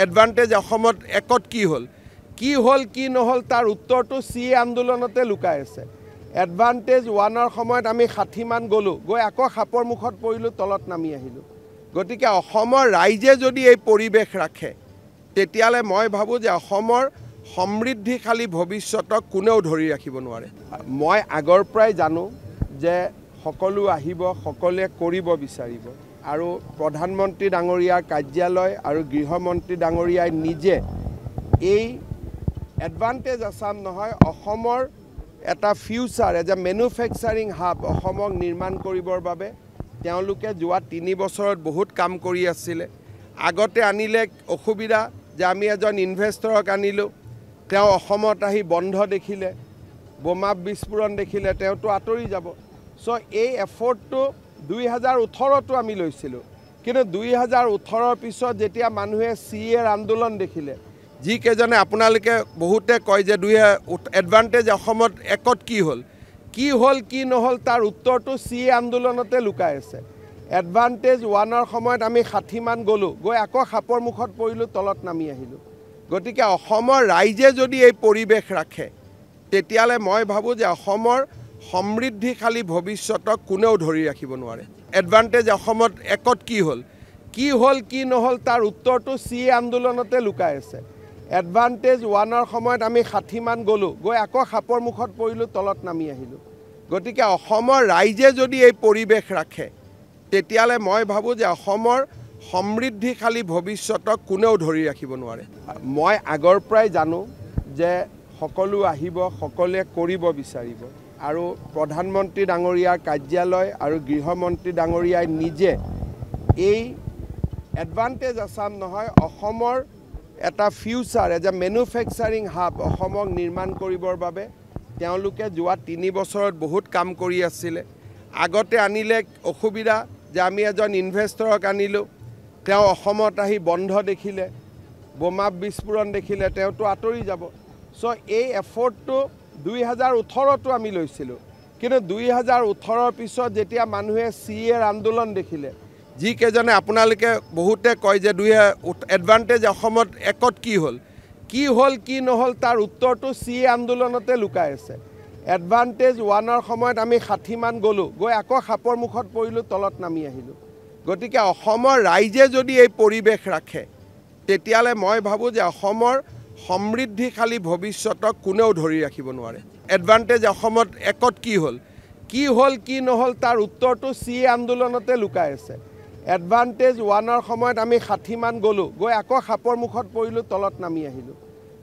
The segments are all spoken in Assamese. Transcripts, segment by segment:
এডভান্টেজ অসমত একত কি হ'ল কি নহ'ল তাৰ উত্তৰটো CA আন্দোলনতে লুকাই আছে। এডভান্টেজ 1ৰ সময়ত আমি 60 মান গ'লোঁ, গৈ আকৌ সাপৰ মুখত পৰিলোঁ, তলত নামি আহিলোঁ। গতিকে অসমৰ ৰাইজে যদি এই পৰিৱেশ ৰাখে তেতিয়ালে মই ভাবোঁ যে অসমৰ সমৃদ্ধিশালী ভৱিষ্যতক কোনেও ধৰি ৰাখিব নোৱাৰে। মই আগৰ পৰাই জানো যে সকলো আহিব, সকলোৱে কৰিব বিচাৰিব আৰু প্ৰধানমন্ত্ৰী ডাঙৰীয়াৰ কাৰ্যালয় আৰু গৃহমন্ত্ৰী ডাঙৰীয়াই নিজে এই এডভান্টেজ আসাম নহয় অসমৰ এটা future as a manufacturing hub অসমক নিৰ্মাণ কৰিবৰ বাবে তেওঁলোকে যোৱা 3 বছৰত বহুত কাম কৰি আছিলে। আগতে আনিলে অসুবিধা যে আমি এজন ইনভেষ্টৰক আনিলোঁ, তেওঁ অসমত আহি বন্ধ দেখিলে, বোমা বিস্ফোৰণ দেখিলে, তেওঁতো আঁতৰি যাব। চ' এই এফৰ্টটো 2018তো আমি লৈছিলোঁ, কিন্তু 2018ৰ পিছত যেতিয়া মানুহে CAৰ আন্দোলন দেখিলে, যিকেইজনে আপোনালোকে বহুতে কয় যে এডভান্টেজ অসমত একত কি হ'ল কি নহ'ল তাৰ উত্তৰটো CA আন্দোলনতে লুকাই আছে। এডভান্টেজ 1ৰ সময়ত আমি 60 মান গ'লোঁ, গৈ আকৌ সাপৰ মুখত পৰিলোঁ, তলত নামি আহিলোঁ। গতিকে অসমৰ ৰাইজে যদি এই পৰিৱেশ ৰাখে তেতিয়ালে মই ভাবোঁ যে অসমৰ সমৃদ্ধিশালী ভৱিষ্যতক কোনেও ধৰি ৰাখিব নোৱাৰে। এডভান্টেজ অসমত একত কি হ'ল কি নহ'ল তাৰ উত্তৰটো CA আন্দোলনতে লুকাই আছে। এডভান্টেজ 1ৰ সময়ত আমি 60 মান গ'লোঁ, গৈ আকৌ সাপৰ মুখত পৰিলোঁ, তলত নামি আহিলোঁ। গতিকে অসমৰ ৰাইজে যদি এই পৰিৱেশ ৰাখে তেতিয়ালে মই ভাবোঁ যে অসমৰ সমৃদ্ধিশালী ভৱিষ্যতক কোনেও ধৰি ৰাখিব নোৱাৰে। মই আগৰ পৰাই জানো যে সকলো আহিব, সকলোৱে কৰিব বিচাৰিব আৰু প্ৰধানমন্ত্ৰী ডাঙৰীয়াৰ কাৰ্যালয় আৰু গৃহমন্ত্ৰী ডাঙৰীয়াই নিজে এই এডভান্টেজ আসাম নহয় অসমৰ এটা future as a manufacturing hub অসমক নিৰ্মাণ কৰিবৰ বাবে তেওঁলোকে যোৱা 3 বছৰত বহুত কাম কৰি আছিলে। আগতে আনিলে অসুবিধা যে আমি এজন ইনভেষ্টৰক আনিলোঁ, তেওঁ অসমত আহি বন্ধ দেখিলে, বোমা বিস্ফোৰণ দেখিলে, তেওঁতো আঁতৰি যাব। চ' এই এফৰ্টটো 2018তো আমি লৈছিলোঁ, কিন্তু 2018ৰ পিছত যেতিয়া মানুহে CAৰ আন্দোলন দেখিলে, যিকেইজনে আপোনালোকে বহুতে কয় যে এডভান্টেজ অসমত একত কি হ'ল কি নহ'ল তাৰ উত্তৰটো CA আন্দোলনতে লুকাই আছে। এডভান্টেজ 1ৰ সময়ত আমি 60 মান গ'লোঁ, গৈ আকৌ সাপৰ মুখত পৰিলোঁ, তলত নামি আহিলোঁ। গতিকে অসমৰ ৰাইজে যদি এই পৰিৱেশ ৰাখে তেতিয়ালে মই ভাবোঁ যে অসমৰ সমৃদ্ধিশালী ভৱিষ্যতক কোনেও ধৰি ৰাখিব নোৱাৰে। এডভান্টেজ অসমত একত কি হ'ল কি নহ'ল তাৰ উত্তৰটো CA আন্দোলনতে লুকাই আছে। এডভান্টেজ 1ৰ সময়ত আমি 60 মান গ'লোঁ, গৈ আকৌ সাপৰ মুখত পৰিলোঁ, তলত নামি আহিলোঁ।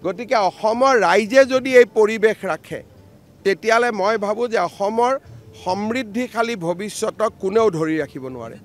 গতিকে অসমৰ ৰাইজে যদি এই পৰিৱেশ ৰাখে তেতিয়ালে মই ভাবোঁ যে অসমৰ সমৃদ্ধিশালী ভৱিষ্যতক কোনেও ধৰি ৰাখিব নোৱাৰে।